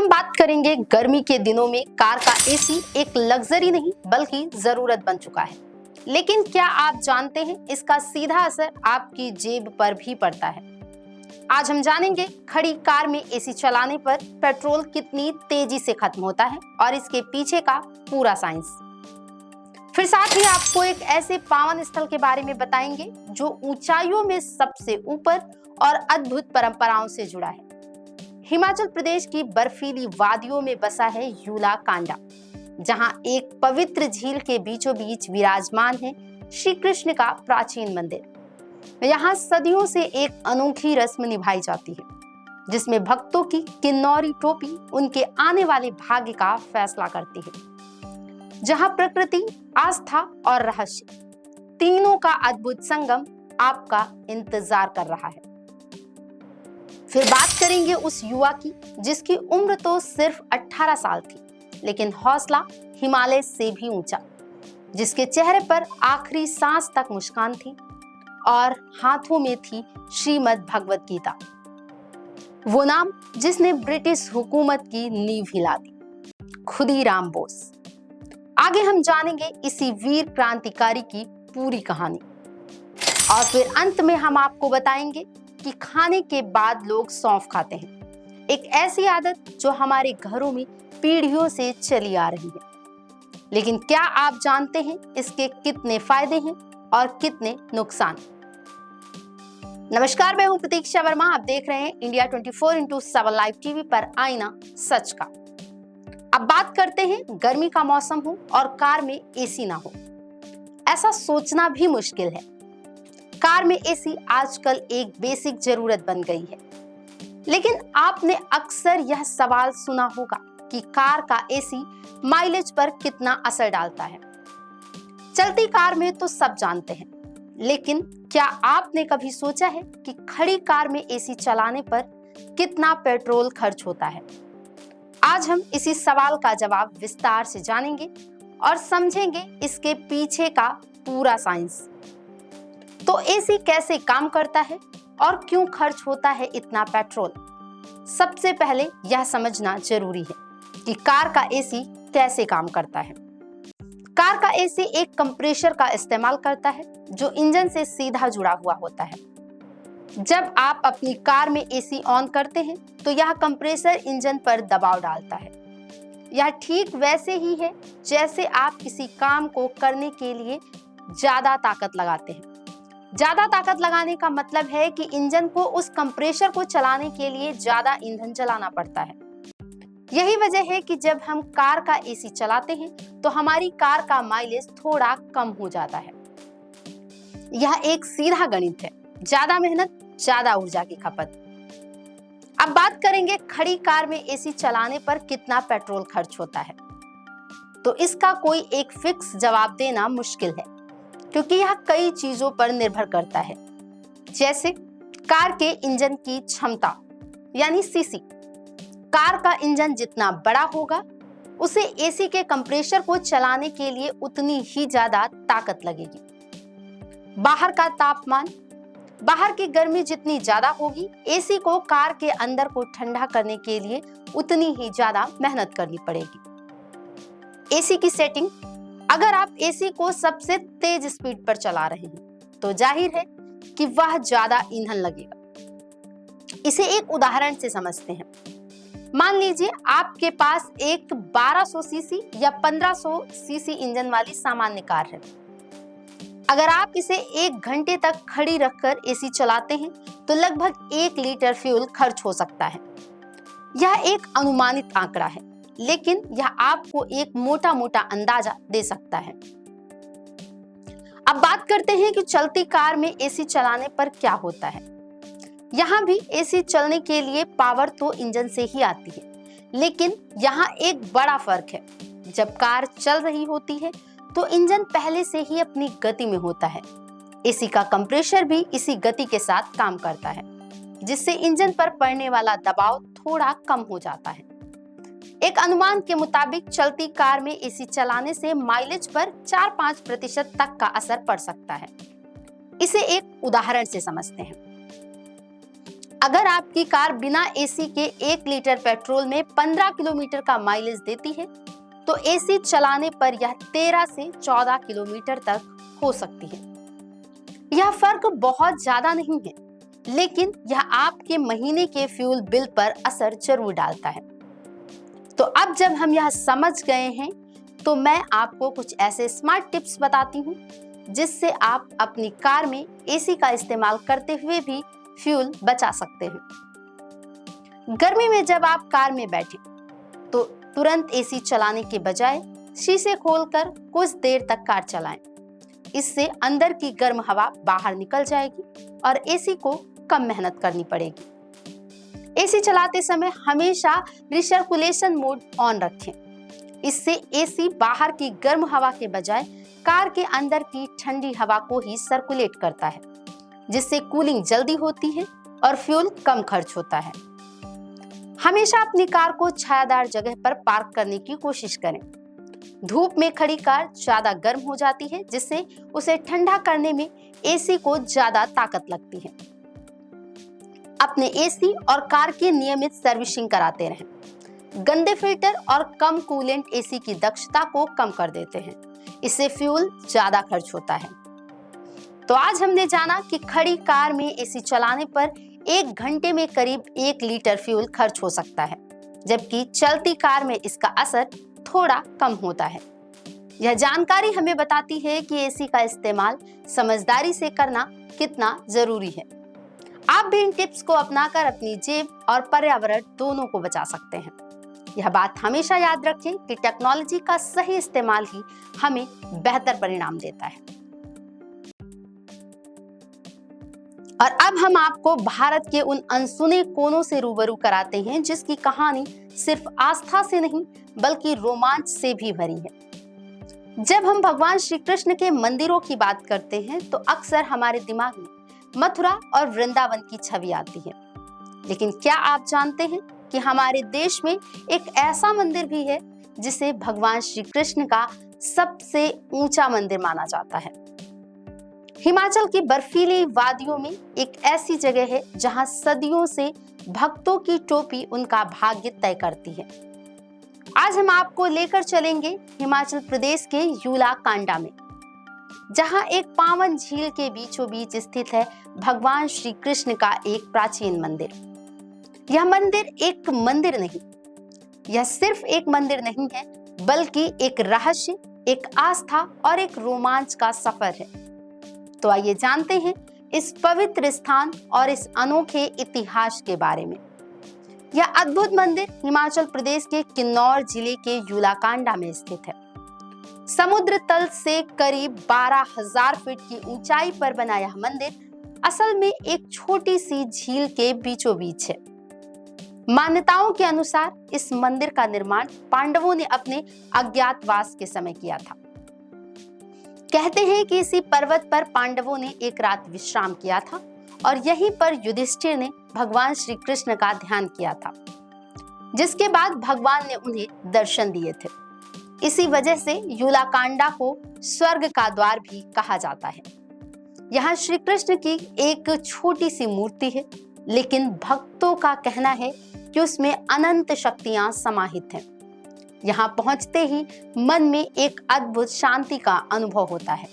हम बात करेंगे गर्मी के दिनों में कार का एसी एक लग्जरी नहीं बल्कि जरूरत बन चुका है। लेकिन क्या आप जानते हैं इसका सीधा असर आपकी जेब पर भी पड़ता है। आज हम जानेंगे खड़ी कार में एसी चलाने पर पेट्रोल कितनी तेजी से खत्म होता है और इसके पीछे का पूरा साइंस। फिर साथ ही आपको एक ऐसे पावन स्थल के बारे में बताएंगे जो ऊंचाइयों में सबसे ऊपर और अद्भुत परंपराओं से जुड़ा है। हिमाचल प्रदेश की बर्फीली वादियों में बसा है यूला कांडा, जहां एक पवित्र झील के बीचों बीच विराजमान है श्री कृष्ण का प्राचीन मंदिर। यहाँ सदियों से एक अनोखी रस्म निभाई जाती है जिसमें भक्तों की किन्नौरी टोपी उनके आने वाले भाग्य का फैसला करती है। जहां प्रकृति, आस्था और रहस्य तीनों का अद्भुत संगम आपका इंतजार कर रहा है। फिर बात करेंगे उस युवा की जिसकी उम्र तो सिर्फ 18 साल थी, लेकिन हौसला हिमालय से भी ऊंचा, जिसके चेहरे पर आखिरी सांस तक मुस्कान थी और हाथों में थी श्रीमद् भगवत गीता। वो नाम जिसने ब्रिटिश हुकूमत की नींव हिला दी, खुदीराम बोस। आगे हम जानेंगे इसी वीर क्रांतिकारी की पूरी कहानी और फिर अंत में हम आपको बताएंगे कि खाने के बाद लोग सौंफ खाते हैं, एक ऐसी आदत जो हमारे घरों में पीढ़ियों से चली आ रही है। लेकिन क्या आप जानते हैं इसके कितने फायदे हैं और कितने नुकसान। नमस्कार, मैं हूं प्रतीक्षा वर्मा। आप देख रहे हैं इंडिया 24x7 लाइव टीवी पर आईना सच का। अब बात करते हैं गर्मी का मौसम हो और कार में एसी ना हो। ऐसा सोचना भी मुश्किल है। कार में एसी आजकल एक बेसिक जरूरत बन गई है, लेकिन आपने अक्सर यह सवाल सुना होगा कि कार का एसी माइलेज पर कितना असर डालता है। चलती कार में तो सब जानते हैं, लेकिन क्या आपने कभी सोचा है कि खड़ी कार में एसी चलाने पर कितना पेट्रोल खर्च होता है। आज हम इसी सवाल का जवाब विस्तार से जानेंगे और समझेंगे इसके पीछे का पूरा साइंस। तो एसी कैसे काम करता है और क्यों खर्च होता है इतना पेट्रोल। सबसे पहले यह समझना जरूरी है कि कार का एसी कैसे काम करता है। कार का एसी एक कंप्रेसर का इस्तेमाल करता है जो इंजन से सीधा जुड़ा हुआ होता है। जब आप अपनी कार में एसी ऑन करते हैं तो यह कंप्रेसर इंजन पर दबाव डालता है। यह ठीक वैसे ही है जैसे आप किसी काम को करने के लिए ज्यादा ताकत लगाते हैं। ज्यादा ताकत लगाने का मतलब है कि इंजन को उस कंप्रेसर को चलाने के लिए ज्यादा ईंधन जलाना पड़ता है। यही वजह है कि जब हम कार का एसी चलाते हैं तो हमारी कार का माइलेज थोड़ा कम हो जाता है। यह एक सीधा गणित है, ज्यादा मेहनत ज्यादा ऊर्जा की खपत। अब बात करेंगे खड़ी कार में एसी चलाने पर कितना पेट्रोल खर्च होता है। तो इसका कोई एक फिक्स जवाब देना मुश्किल है, क्योंकि यह कई चीजों पर निर्भर करता है, जैसे कार के इंजन की क्षमता यानी सीसी। कार का इंजन जितना बड़ा होगा उसे एसी के कंप्रेसर को चलाने के लिए उतनी ही ज्यादा ताकत लगेगी। बाहर का तापमान, बाहर की गर्मी जितनी ज्यादा होगी, एसी को कार के अंदर को ठंडा करने के लिए उतनी ही ज्यादा मेहनत करनी पड़ेगी। एसी की सेटिंग, अगर आप एसी को सबसे तेज स्पीड पर चला रहे हैं तो जाहिर है कि वह ज्यादा ईंधन लगेगा। इसे एक उदाहरण से समझते हैं। मान लीजिए आपके पास एक 1200 सीसी या 1500 सीसी इंजन वाली सामान्य कार है। अगर आप इसे 1 घंटे तक खड़ी रखकर एसी चलाते हैं तो लगभग 1 लीटर फ्यूल खर्च हो सकता है। यह एक अनुमानित आंकड़ा है, लेकिन यह आपको एक मोटा मोटा अंदाजा दे सकता है। अब बात करते हैं कि चलती कार में एसी चलाने पर क्या होता है। यहाँ भी एसी चलने के लिए पावर तो इंजन से ही आती है, लेकिन यहाँ एक बड़ा फर्क है। जब कार चल रही होती है तो इंजन पहले से ही अपनी गति में होता है। एसी का कंप्रेसर भी इसी गति के साथ काम करता है, जिससे इंजन पर पड़ने वाला दबाव थोड़ा कम हो जाता है। एक अनुमान के मुताबिक चलती कार में एसी चलाने से माइलेज पर 4-5% तक का असर पड़ सकता है। इसे एक उदाहरण से समझते हैं। अगर आपकी कार बिना एसी के 1 लीटर पेट्रोल में 15 किलोमीटर का माइलेज देती है, तो एसी चलाने पर यह 13 से 14 किलोमीटर तक हो सकती है। यह फर्क बहुत ज्यादा नहीं है, लेकिन यह आपके महीने के फ्यूल बिल पर असर जरूर डालता है। तो अब जब हम यह समझ गए हैं, तो मैं आपको कुछ ऐसे स्मार्ट टिप्स बताती हूँ जिससे आप अपनी कार में एसी का इस्तेमाल करते हुए भी फ्यूल बचा सकते हैं। गर्मी में जब आप कार में बैठे तो तुरंत एसी चलाने के बजाय शीशे खोलकर कुछ देर तक कार चलाएं। इससे अंदर की गर्म हवा बाहर निकल जाएगी और एसी को कम मेहनत करनी पड़ेगी। एसी चलाते समय हमेशा रिसर्कुलेशन मोड ऑन रखें। इससे एसी बाहर की गर्म हवा के बजाय कार के अंदर की ठंडी हवा को ही सर्कुलेट करता है, जिससे कूलिंग जल्दी होती है और फ्यूल कम खर्च होता है। हमेशा अपनी कार को छायादार जगह पर पार्क करने की कोशिश करें। धूप में खड़ी कार ज्यादा गर्म हो जाती है, जिससे उसे ठंडा करने में एसी को ज्यादा ताकत लगती है। अपने एसी और कार की नियमित सर्विसिंग कराते रहें। गंदे फिल्टर और कम कूलेंट एसी की दक्षता को कम कर देते हैं। इससे फ्यूल ज्यादा खर्च होता है। तो आज हमने जाना कि खड़ी कार में एसी चलाने पर 1 घंटे में करीब 1 लीटर फ्यूल खर्च हो सकता है, जबकि चलती कार में इसका असर थोड़ा कम होता है। यह जानकारी हमें बताती है कि एसी का इस्तेमाल समझदारी से करना कितना जरूरी है। आप भी इन टिप्स को अपनाकर अपनी जेब और पर्यावरण दोनों को बचा सकते हैं। यह बात हमेशा याद रखें कि टेक्नोलॉजी का सही इस्तेमाल ही हमें बेहतर परिणाम देता है। और अब हम आपको भारत के उन अनसुने कोनों से रूबरू कराते हैं जिसकी कहानी सिर्फ आस्था से नहीं बल्कि रोमांच से भी भरी है। जब हम भगवान श्री कृष्ण के मंदिरों की बात करते हैं तो अक्सर हमारे दिमाग में मथुरा और वृंदावन की छवि आती है। लेकिन क्या आप जानते हैं कि हमारे देश में एक ऐसा मंदिर भी है जिसे भगवान श्री कृष्ण का सबसे ऊंचा मंदिर माना जाता है। हिमाचल की बर्फीली वादियों में एक ऐसी जगह है जहां सदियों से भक्तों की टोपी उनका भाग्य तय करती है। आज हम आपको लेकर चलेंगे हिमाचल प्रदेश के यूला कांडा में, जहां एक पावन झील के बीचों बीच स्थित है भगवान श्री कृष्ण का एक प्राचीन मंदिर। यह मंदिर एक मंदिर नहीं, यह सिर्फ एक मंदिर नहीं है, बल्कि एक रहस्य, एक आस्था और एक रोमांच का सफर है। तो आइए जानते हैं इस पवित्र स्थान और इस अनोखे इतिहास के बारे में। यह अद्भुत मंदिर हिमाचल प्रदेश के किन्नौर जिले के यूलाकांडा में स्थित है। समुद्र तल से करीब 12,000 फीट की ऊंचाई पर बना यह मंदिर असल में एक छोटी सी झील के बीचों बीच है। मान्यताओं के अनुसार इस मंदिर का निर्माण पांडवों ने अपने अज्ञातवास के समय किया था। कहते हैं कि इसी पर्वत पर पांडवों ने एक रात विश्राम किया था और यहीं पर युधिष्ठिर ने भगवान श्री कृष्ण का ध्यान किया था, जिसके बाद भगवान ने उन्हें दर्शन दिए थे। इसी वजह से यूलाकांडा को स्वर्ग का द्वार भी कहा जाता है। यहाँ श्री कृष्ण की एक छोटी सी मूर्ति है, लेकिन भक्तों का कहना है कि उसमें अनंत शक्तियां समाहित हैं। यहाँ पहुंचते ही मन में एक अद्भुत शांति का अनुभव होता है।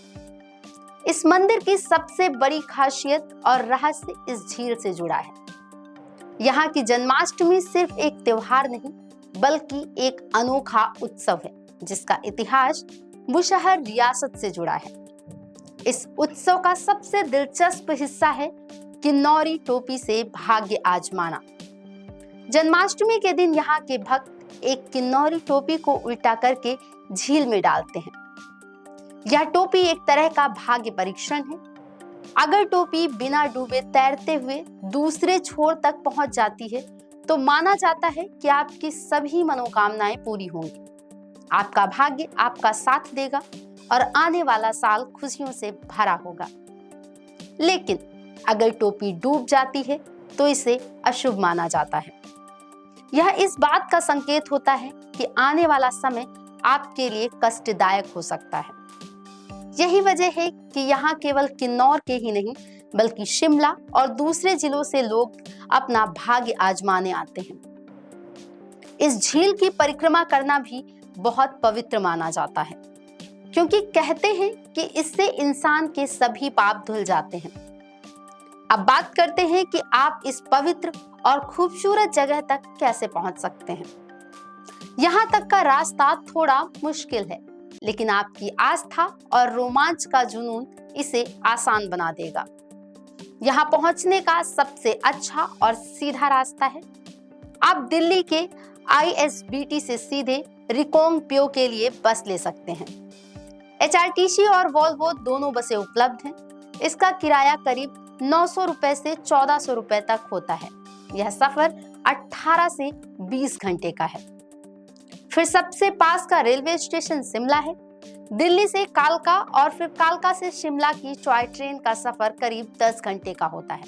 इस मंदिर की सबसे बड़ी खासियत और रहस्य इस झील से जुड़ा है। यहाँ की जन्माष्टमी सिर्फ एक त्योहार नहीं बल्कि एक अनोखा उत्सव है, जिसका इतिहास बुशहर रियासत से जुड़ा है। इस उत्सव का सबसे दिलचस्प हिस्सा है किन्नौरी टोपी से भाग्य आजमाना। जन्माष्टमी के दिन यहाँ के भक्त एक किन्नौरी टोपी को उल्टा करके झील में डालते हैं। यह टोपी एक तरह का भाग्य परीक्षण है। अगर टोपी बिना डूबे तैरते हुए दूसरे छोर तक पहुंच जाती है तो माना जाता है कि आपकी सभी मनोकामनाएं पूरी होंगी, आपका भाग्य आपका साथ देगा और आने वाला साल खुशियों से भरा होगा। लेकिन अगर टोपी डूब जाती है तो इसे अशुभ माना जाता है। यह इस बात का संकेत होता है कि आने वाला समय आपके लिए कष्टदायक हो सकता है। यही वजह है कि यहाँ केवल किन्नौर के ही नहीं बल्कि शिमला और दूसरे जिलों से लोग अपना भाग्य आजमाने आते हैं। इस झील की परिक्रमा करना भी बहुत पवित्र माना जाता है, क्योंकि कहते हैं कि इससे इंसान के सभी पाप धुल जाते हैं। अब बात करते हैं कि आप इस पवित्र और खूबसूरत जगह तक कैसे पहुंच सकते हैं। यहाँ तक का रास्ता थोड़ा मुश्किल है, लेकिन आपकी आस्था और रोमांच का जुनून इसे आसान बना देगा। यहाँ पहुंचने का सबसे अच्छा और सीधा रास्ता है, आप दिल्ली के ISBT से सीधे रिकोंगपियो के लिए बस ले सकते हैं। HRTC और वोल्वो दोनों बसें उपलब्ध हैं। इसका किराया करीब 900 रुपए से 1400 रुपए तक होता है। यह सफर 18 से 20 घंटे का है। फिर सबसे पास का रेलवे स्टेशन शिमला है। दिल्ली से कालका और फिर कालका से शिमला की टॉय ट्रेन का सफर करीब 10 घंटे का होता है।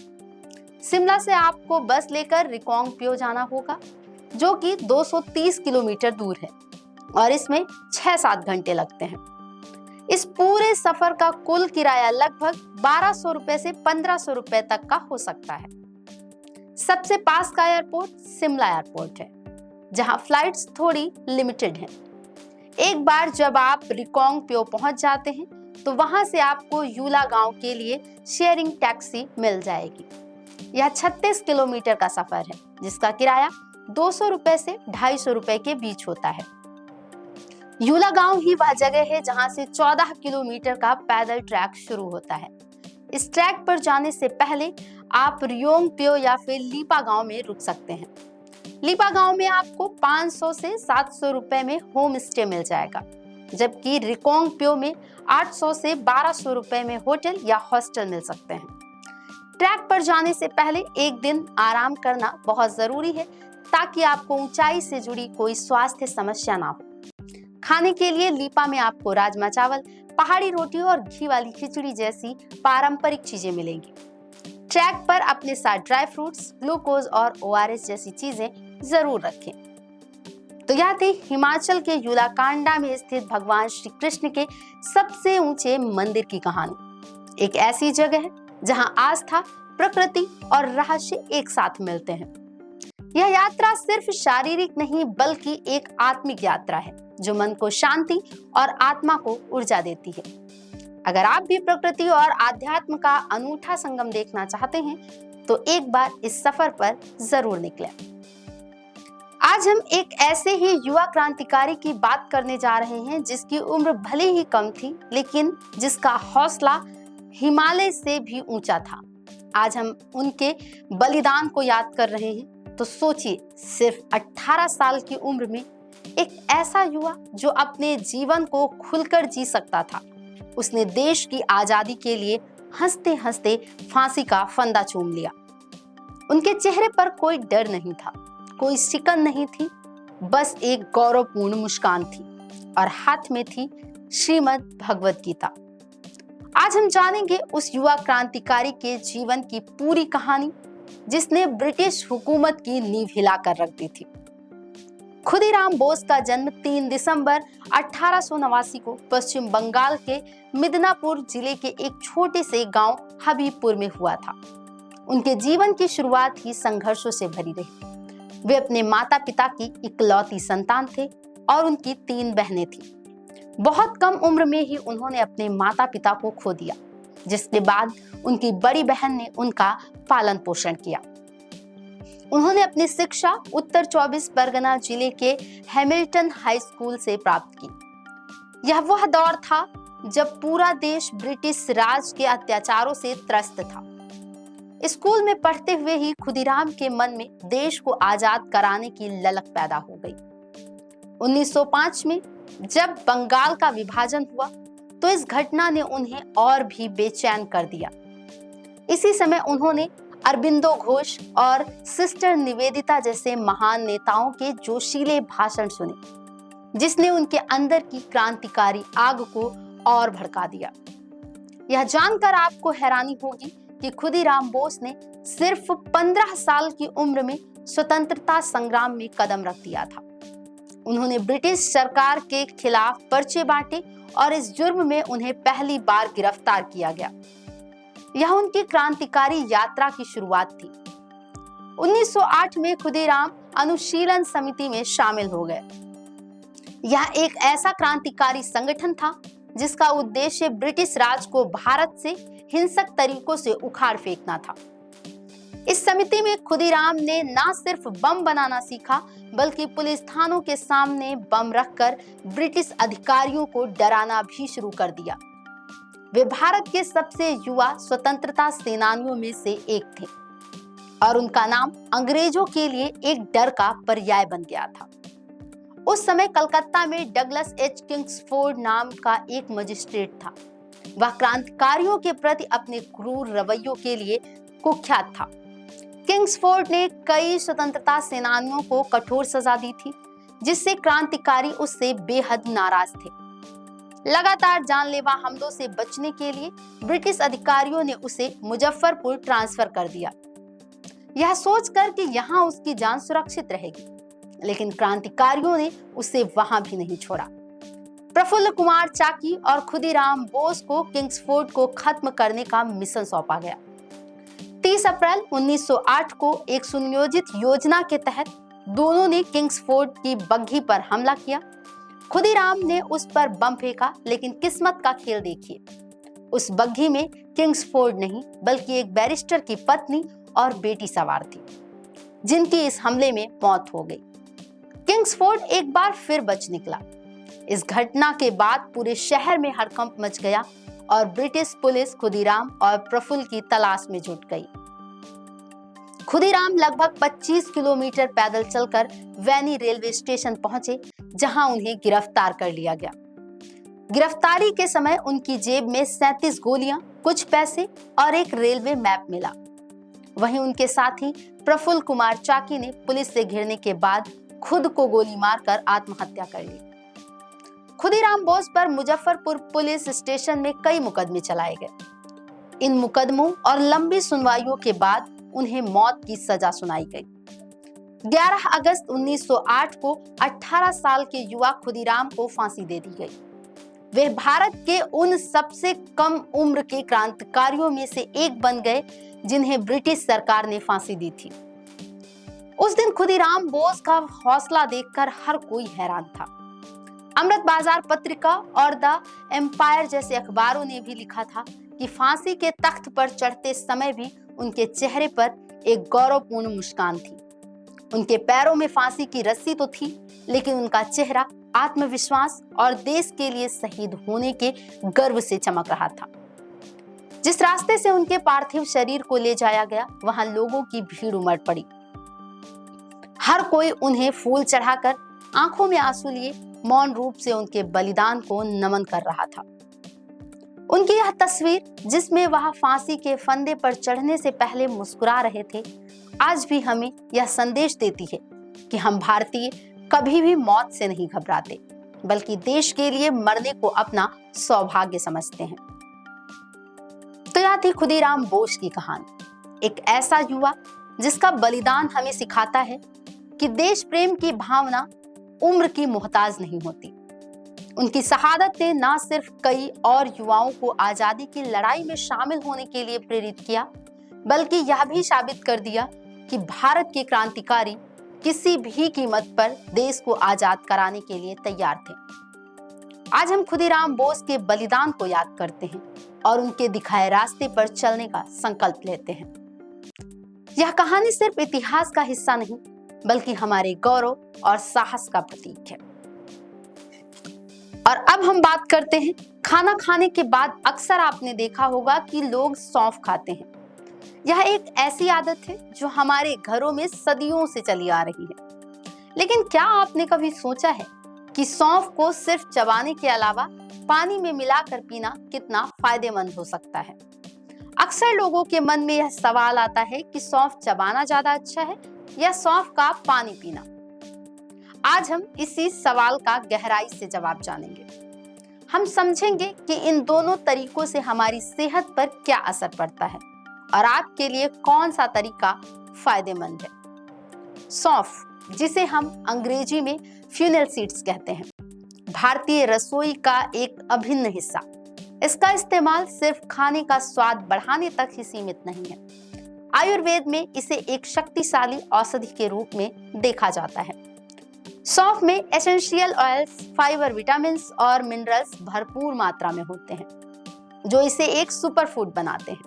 शिमला से आपको बस लेकर रिकोंगपियो जाना होगा, जो कि 230 किलोमीटर दूर है और इसमें 6-7 घंटे लगते हैं। इस पूरे सफर का कुल किराया लगभग 1200 रुपए से 1500 रुपए तक का हो सकता है। सबसे पास का एयरपोर्ट शिमला एयरपोर्ट है, जहां फ्लाइट्स थोड़ी लिमिटेड हैं। एक बार जब आप रिकोंगपियो पहुंच जाते हैं, तो वहां से आपको यूला गांव के लिए शेयरिंग टैक्सी मिल जाएगी। यह 36 किलोमीटर का सफर है, जिसका किराया 200 रुपए से 250 रुपए के बीच होता है। यूला गांव ही वह जगह है जहां से 14 किलोमीटर का पैदल ट्रैक शुरू होता है। इस ट्रैक पर जाने से पहले आप रियोंगपियो या फिर लीपा गांव में रुक सकते हैं। लीपा गांव में आपको 500 से 700 रुपए में होम स्टे मिल जाएगा, जबकि रिकोंगपियो में 800 से 1200 रुपए में होटल या हॉस्टल मिल सकते हैं। ट्रैक पर जाने से पहले एक दिन आराम करना बहुत जरूरी है, ताकि आपको ऊंचाई से जुड़ी कोई स्वास्थ्य समस्या ना हो। खाने के लिए लीपा में आपको राजमा चावल, पहाड़ी रोटी और घी वाली खिचड़ी जैसी पारंपरिक चीजें मिलेंगी। ट्रैक पर अपने साथ ड्राई फ्रूट्स, ग्लूकोज और ORS जैसी चीजें जरूर रखें। तो यह थी हिमाचल के यूलाकांडा में स्थित भगवान श्री कृष्ण के सबसे ऊंचे मंदिर की कहानी। एक ऐसी जगह है जहां आस्था, प्रकृति और रहस्य एक साथ मिलते हैं। यह यात्रा सिर्फ शारीरिक नहीं, बल्कि एक आत्मिक यात्रा है, जो मन को शांति और आत्मा को ऊर्जा देती है। अगर आप भी प्रकृति और आध्यात्म का अनूठा संगम देखना चाहते हैं, तो एक बार इस सफर पर जरूर निकलें। आज हम एक ऐसे ही युवा क्रांतिकारी की बात करने जा रहे हैं, जिसकी उम्र भले ही कम थी, लेकिन जिसका हौसला हिमालय से भी ऊंचा था। आज हम उनके बलिदान को याद कर रहे हैं। तो सोचिए, सिर्फ 18 साल की उम्र में एक ऐसा युवा जो अपने जीवन को खुलकर जी सकता था, उसने देश की आजादी के लिए हंसते हंसते फांसी का फंदा चूम लिया। उनके चेहरे पर कोई डर नहीं था, कोई शिकन नहीं थी, बस एक गौरवपूर्ण मुस्कान थी और हाथ में थी श्रीमद् भगवत गीता। आज हम जानेंगे उस युवा क्रांतिकारी के जीवन की पूरी कहानी, जिसने ब्रिटिश हुकूमत की नींव हिलाकर रख दी थी। खुदीराम बोस का जन्म 3 दिसंबर 1889 को पश्चिम बंगाल के मिदनापुर जिले के एक छोटे से गांव हबीबपुर में हुआ था। उनके जीवन की शुरुआत ही संघर्षों से भरी रही। वे अपने माता पिता की इकलौती संतान थे और उनकी 3 बहनें थीं। बहुत कम उम्र में ही उन्होंने अपने माता पिता को खो दिया, जिसके बाद उनकी बड़ी बहन ने उनका पालन पोषण किया। उन्होंने अपनी शिक्षा उत्तर 24 परगना जिले के हैमिल्टन हाई स्कूल से प्राप्त की। यह वह दौर था जब पूरा देश ब्रिटिश राज के अत्याचारों से त्रस्त था। स्कूल में पढ़ते हुए ही खुदीराम के मन में देश को आजाद कराने की ललक पैदा हो गई। 1905 में जब बंगाल का विभाजन हुआ, तो इस घटना ने उन्हें और भी बेचैन कर दिया। इसी समय उन्होंने अरबिंदो घोष और सिस्टर निवेदिता जैसे महान नेताओं के जोशीले भाषण सुने, जिसने उनके अंदर की क्रांतिकारी आग को और भड़का दिया। यह जानकर आपको हैरानी होगी कि खुदीराम बोस ने सिर्फ 15 साल की उम्र में स्वतंत्रता संग्राम में कदम रख दिया था। उन्होंने ब्रिटिश सरकार के खिलाफ पर्चे बांटे और इस जुर्म में उन्हें पहली बार गिरफ्तार किया गया। यह उनकी क्रांतिकारी यात्रा की शुरुआत थी। 1908 में खुदीराम अनुशीलन समिति में शामिल हो गए। यह एक ऐसा क्रांतिकारी संगठन था जिसका उद्देश्य ब्रिटिश राज को भारत से हिंसक तरीकों से उखाड़ फेंकना था। इस समिति में खुदीराम ने न सिर्फ बम बनाना सीखा, बल्कि पुलिस थानों के सामने बम रखकर ब्रिटिश अधिकारियों को डराना भी शुरू कर दिया। वे भारत के सबसे युवा स्वतंत्रता सेनानियों में से एक थे और उनका नाम अंग्रेजों के लिए एक डर का पर्याय बन गया था। उस समय कलकत्ता में डगलस एच किंग्सफोर्ड नाम का एक मजिस्ट्रेट था। वह क्रांतिकारियों के प्रति अपने क्रूर रवैयों के लिए कुख्यात था। किंग्सफोर्ड ने कई स्वतंत्रता सेनानियों को कठोर सजा दी थी, जिससे क्रांतिकारी उससे बेहद नाराज थे। लगातार जानलेवा हमलों से बचने के लिए ब्रिटिश अधिकारियों ने उसे मुजफ्फरपुर ट्रांसफर कर दिया, यह सोचकर कि यहाँ उसकी जान सुरक्षित रहेगी। लेकिन क्रांतिकारियों ने उसे वहां भी नहीं छोड़ा। प्रफुल्ल कुमार चाकी और खुदीराम बोस को किंग्सफोर्ड को खत्म करने का मिशन सौंपा गया। 30 अप्रैल 1908 को एक सुनियोजित योजना के तहत दोनों ने किंग्सफोर्ड की बग्घी पर हमला किया। खुदीराम ने उस पर बम फेंका, लेकिन किस्मत का खेल देखिए, उस बग्घी में किंग्सफोर्ड नहीं बल्कि एक बैरिस्टर की पत्नी और बेटी सवार थी, जिनकी इस हमले में मौत हो गई। किंग्सफोर्ड एक बार फिर बच निकला। इस घटना के बाद पूरे शहर में हड़कंप मच गया और ब्रिटिश पुलिस खुदीराम और प्रफुल्ल की तलाश में जुट गई। खुदीराम लगभग 25 किलोमीटर पैदल चलकर वैनी रेलवे स्टेशन पहुंचे, जहां उन्हें गिरफ्तार कर लिया गया। गिरफ्तारी के समय उनकी जेब में 37 गोलियां, कुछ पैसे और एक रेलवे मैप मिला। वहीं उनके साथी प्रफुल्ल कुमार चाकी ने पुलिस से घिरने के बाद खुद को गोली मारकर आत्महत्या कर ली। खुदीराम बोस पर मुजफ्फरपुर पुलिस स्टेशन में कई मुकदमे चलाए गए। इन मुकदमों और लंबी सुनवाइयों के बाद उन्हें मौत की सजा सुनाई गई। 11 अगस्त 1908 को 18 साल के युवा खुदीराम को फांसी दे दी गई। वे भारत के उन सबसे कम उम्र के क्रांतिकारियों में से एक बन गए जिन्हें ब्रिटिश सरकार ने फांसी दी थी। उस दिन खुदीराम बोस का हौसला देखकर हर कोई हैरान था। अमृत बाजार पत्रिका और द एम्पायर जैसे अखबारों ने भी लिखा था कि फांसी के तख्त पर चढ़ते समय भी उनके चेहरे पर एक गौरवपूर्ण मुस्कान थी। उनके पैरों में फांसी की रस्सी तो थी, लेकिन उनका चेहरा आत्मविश्वास और देश के लिए शहीद होने के गर्व से चमक रहा था। जिस रास्ते से उनके पार्थिव शरीर को ले जाया गया, वहां लोगों की भीड़ उमड़ पड़ी। हर कोई उन्हें फूल चढ़ाकर आंखों में आंसू लिए मौन रूप से उनके बलिदान को नमन कर रहा था। उनकी यह तस्वीर, जिसमें वह फांसी के फंदे पर चढ़ने से पहले मुस्कुरा रहे थे, आज भी हमें यह संदेश देती है कि हम भारतीय कभी भी मौत से नहीं घबराते, बल्कि देश के लिए मरने को अपना सौभाग्य समझते हैं। तो यह थी खुदीराम बोस की कहानी, एक ऐसा युवा जिसका बलिदान हमें सिखाता है कि देश प्रेम की भावना उम्र की मोहताज नहीं होती। उनकी शहादत ने न सिर्फ कई और युवाओं को आजादी की लड़ाई में शामिल होने के लिए प्रेरित किया, बल्कि यह भी साबित कर दिया कि भारत के क्रांतिकारी किसी भी कीमत पर देश को आजाद कराने के लिए तैयार थे। आज हम खुदीराम बोस के बलिदान को याद करते हैं और उनके दिखाए रास्ते पर चलने का संकल्प लेते हैं। यह कहानी सिर्फ इतिहास का हिस्सा नहीं, बल्कि हमारे गौरव और साहस का प्रतीक है। और अब हम बात करते हैं, खाना खाने के बाद अक्सर आपने देखा होगा कि लोग सौंफ खाते हैं। यह एक ऐसी आदत है जो हमारे घरों में सदियों से चली आ रही है। लेकिन क्या आपने कभी सोचा है कि सौंफ को सिर्फ चबाने के अलावा पानी में मिलाकर पीना कितना फायदेमंद हो सकता है? अक्सर लोगों के मन में यह सवाल आता है कि सौंफ चबाना ज्यादा अच्छा है या सौंफ का पानी पीना। आज हम इसी सवाल का गहराई से जवाब जानेंगे। हम समझेंगे कि इन दोनों तरीकों से हमारी सेहत पर क्या असर पड़ता है और आपके लिए कौन सा तरीका फायदेमंद है। सौंफ, जिसे हम अंग्रेजी में फ्यूनेल सीड्स कहते हैं, भारतीय रसोई का एक अभिन्न हिस्सा। इसका इस्तेमाल सिर्फ खाने का स्वाद बढ़ाने तक ही सीमित नहीं है। आयुर्वेद में इसे एक शक्तिशाली औषधि के रूप में देखा जाता है। सौंफ में एसेंशियल ऑयल्स, फाइबर, विटामिन्स और मिनरल्स भरपूर मात्रा में होते हैं, जो इसे एक सुपर फूड बनाते हैं।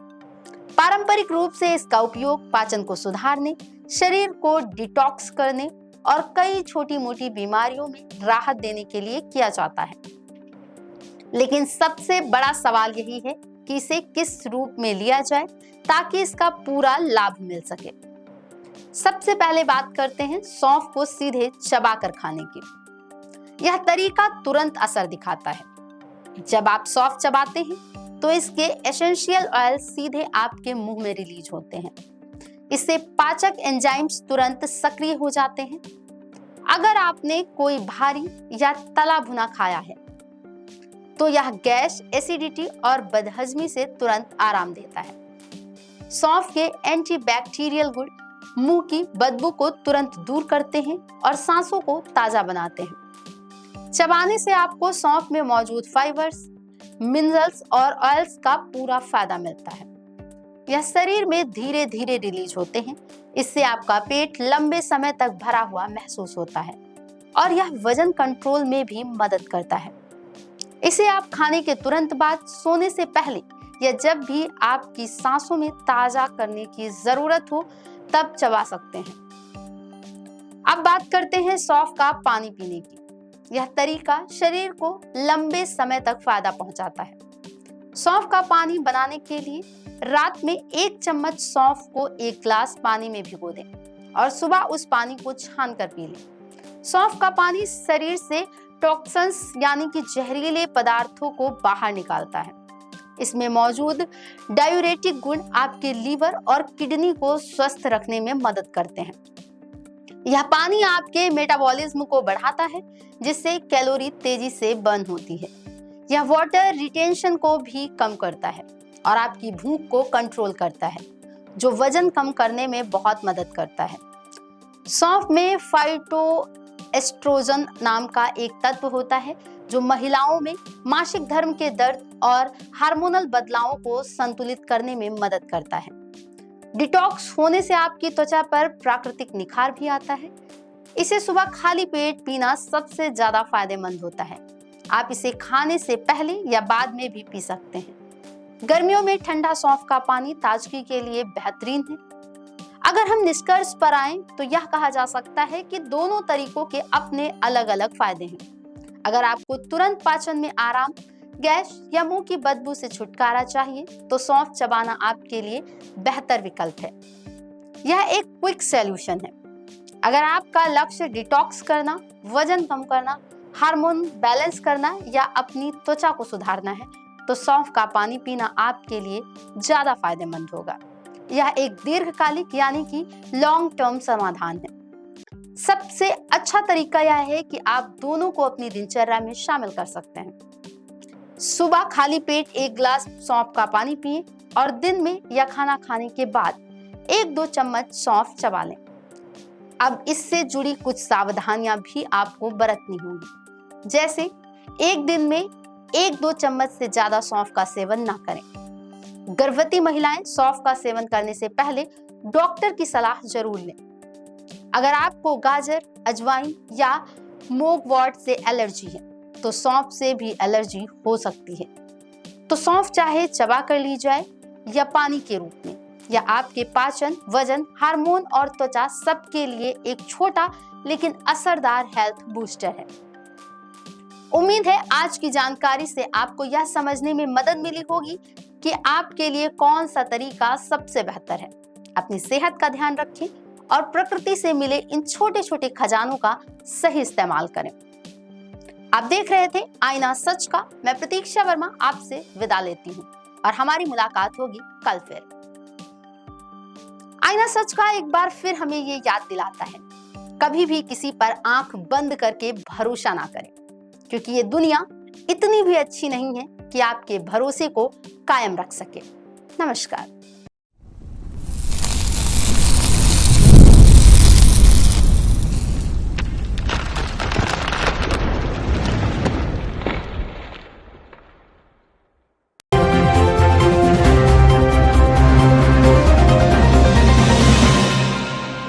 पारंपरिक रूप से इसका उपयोग पाचन को सुधारने, शरीर को डिटॉक्स करने और कई छोटी मोटी बीमारियों में राहत देने के लिए किया जाता है। लेकिन सबसे बड़ा सवाल यही है कि इसे किस रूप में लिया जाए ताकि इसका पूरा लाभ मिल सके। सबसे पहले बात करते हैं सौंफ को सीधे चबाकर खाने की। यह तरीका तुरंत असर दिखाता है। जब आप सौंफ चबाते हैं तो इसके एसेंशियल ऑयल सीधे आपके मुंह में रिलीज होते हैं। इससे पाचक एंजाइम्स तुरंत सक्रिय हो जाते हैं। अगर आपने कोई भारी या तला भुना खाया है तो यह गैस, एसिडिटी और बदहजमी से तुरंत आराम देता है। सौंफ के एंटीबैक्टीरियल गुण मुंह की बदबू को तुरंत दूर करते हैं और सांसों को ताजा बनाते हैं। चबाने से आपको सौंफ में मौजूद फाइबर्स, मिनरल्स और ऑयल्स का पूरा फायदा मिलता है। यह शरीर में धीरे धीरे रिलीज होते हैं। इससे आपका पेट लंबे समय तक भरा हुआ महसूस होता है और यह वजन कंट्रोल में भी मदद करता है। इसे आप खाने के तुरंत बाद, सोने से पहले या जब भी आपकी सांसों में ताजा करने की जरूरत हो तब चबा सकते हैं। अब बात करते हैं सौंफ का पानी पीने की। यह तरीका शरीर को लंबे समय तक फायदा पहुंचाता है। सौंफ का पानी बनाने के लिए रात में 1 चम्मच सौंफ को 1 ग्लास पानी में भिगो दें और सुबह उस पानी को छान कर पी लें। सौंफ का पानी शरीर से टॉक्सिन्स यानी कि जहरीले पदार्थों को बाहर निकालता है। इसमें मौजूद डायूरेटिक गुण आपके लीवर और किडनी को स्वस्थ रखने में मदद करते हैं। यह पानी आपके मेटाबॉलिज्म को बढ़ाता है, जिससे कैलोरी तेजी से बर्न होती है। यह वाटर रिटेंशन को भी कम करता है और आपकी भूख को कंट्रोल करता है, जो वजन कम करने में बहुत मदद करता है। सौंफ में फाइटोएस्ट्रोजन नाम का एक तत्व होता है जो महिलाओं में मासिक धर्म के दर्द और हार्मोनल बदलावों को संतुलित करने में मदद करता है। डिटॉक्स होने से आपकी त्वचा पर प्राकृतिक निखार भी आता है। इसे सुबह खाली पेट पीना सबसे ज्यादा फायदेमंद होता है। आप इसे खाने से पहले या बाद में भी पी सकते हैं। गर्मियों में ठंडा सौंफ का पानी ताजगी के लिए बेहतरीन है। अगर हम निष्कर्ष पर आएं तो यह कहा जा सकता है कि दोनों तरीकों के अपने अलग अलग फायदे हैं। अगर आपको तुरंत पाचन में आराम, गैस या मुंह की बदबू से छुटकारा चाहिए तो सौंफ चबाना आपके लिए बेहतर विकल्प है। यह एक क्विक सॉल्यूशन है। अगर आपका लक्ष्य डिटॉक्स करना, वजन कम करना, हार्मोन बैलेंस करना या अपनी त्वचा को सुधारना है तो सौंफ का पानी पीना आपके लिए ज्यादा फायदेमंद होगा। यह एक दीर्घकालिक यानी कि लॉन्ग टर्म समाधान है। सबसे अच्छा तरीका यह है कि आप दोनों को अपनी दिनचर्या में शामिल कर सकते हैं। सुबह खाली पेट 1 गिलास सौंफ का पानी पिएं और दिन में या खाना खाने के बाद 1-2 चम्मच सौंफ चबा लें। अब इससे जुड़ी कुछ सावधानियां भी आपको बरतनी होंगी, जैसे एक दिन में 1-2 चम्मच से ज्यादा सौंफ का सेवन ना करें। गर्भवती महिलाएं सौंफ का सेवन करने से पहले डॉक्टर की सलाह जरूर लें। अगर आपको गाजर, अजवाइन या मोगवॉर्ट से एलर्जी है तो सौंफ से भी एलर्जी हो सकती है। तो सौंफ चाहे चबा कर ली जाए या पानी के रूप में, या आपके पाचन, वजन, हार्मोन और त्वचा सबके लिए एक छोटा लेकिन असरदार हेल्थ बूस्टर है। उम्मीद है आज की जानकारी से आपको यह समझने में मदद मिली होगी कि आपके लिए कौन सा तरीका सबसे बेहतर है। अपनी सेहत का ध्यान रखें और प्रकृति से मिले इन छोटे छोटे खजानों का सही इस्तेमाल करें। आप देख रहे थे आईना सच का। मैं प्रतीक्षा वर्मा आपसे विदा लेती हूँ और हमारी मुलाकात होगी कल फिर। आईना सच का एक बार फिर हमें ये याद दिलाता है, कभी भी किसी पर आंख बंद करके भरोसा ना करें, क्योंकि ये दुनिया इतनी भी अच्छी नहीं है कि आपके भरोसे को कायम रख सके। नमस्कार।